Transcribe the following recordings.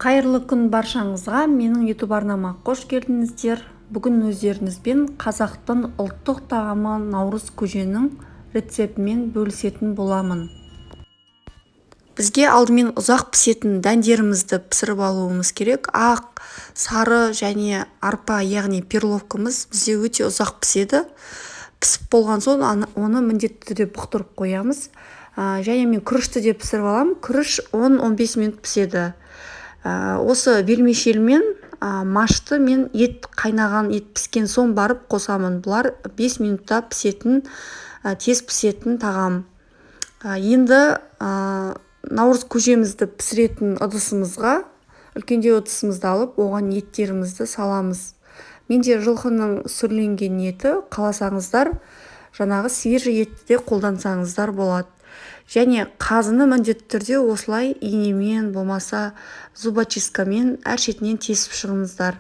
Қайырлы күн баршаңызға, менің YouTube арнама қош келдіңіздер. Бүгін өздеріңізбен қазақтың ұлттық тағамы наурыз көженің рецептімен бөлісетін боламын. Бізге алдымен ұзақ пісетін дәндерімізді пісіріп алуымыз керек. Ақ, сары және арпа, яғни перловкамыз бізде өте ұзақ піседі. Пісіп болған соң оны міндетті түрде бұқтырып қоямыз. Және мен күрішті де пісіріп аламын. Күріш 10-15 минут піседі. Осы вермишельмен машты мен қайнаған ет піскен соң барып қосамын. Бұлар 5 минутта пісетін, тез пісетін тағам. Енді наурыз көжемізді пісіретін ыдысымызға, үлкендеу ыдысымызды алып, оған еттерімізді саламыз. Менде жылқының сүрленген еті, қаласаңыздар, жаңағы свежі етті де қолдансаңыздар болады. Және қазыны міндетті түрде осылай инемен болмаса зубочисткамен әр шетінен тесіп шығыңыздар.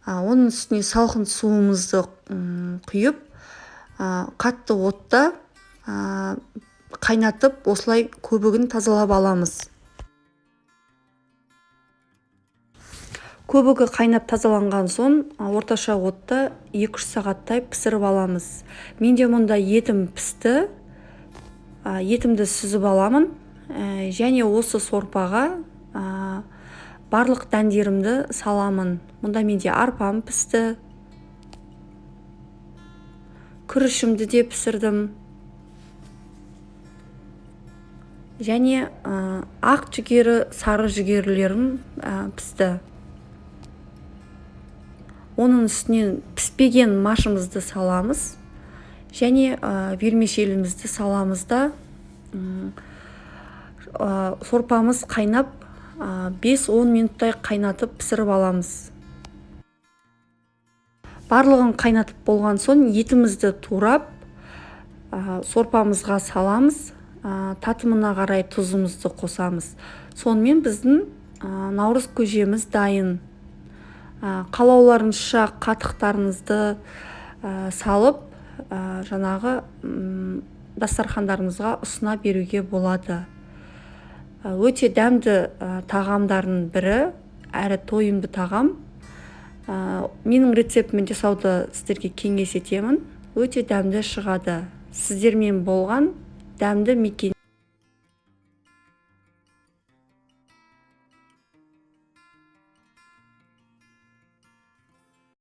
Оның үстіне салқын суымызды құйып, қатты отта қайнатып, осылай көбігін тазалап аламыз. Көбігі қайнап тазаланған соң орташа отта 2-3 сағаттай пісіріп аламыз. Менде мұнда етім пісті. Етімді сүзіп аламын. Және осы сорпаға барлық дәндерімді саламын. Мұнда менде арпам пісті. Күрішімді де пісірдім. Және ақ жүгері, сары жүгерілерім пісті. Оның үстінен піспеген машымызды саламыз. Және вермишелімізді саламыз да сорпамыз қайнап 5-10 минуттай қайнатып пісіріп аламыз. Барлығын қайнатып болған соң етімізді турап сорпамызға саламыз. Татымына қарай тұзымызды қосамыз. Сонымен біздің наурыз көжеміз дайын. Қалауларыңызша қатықтарыңызды салып, жаңағы дастархандарыңызға ұсына беруге болады. Өте дәмді тағамдардың бірі, әрі тойымды тағам. Менің рецептіммен жасауды сіздерге кеңес етемін. Өте дәмді шығады. Сіздермен болған дәмді мекен.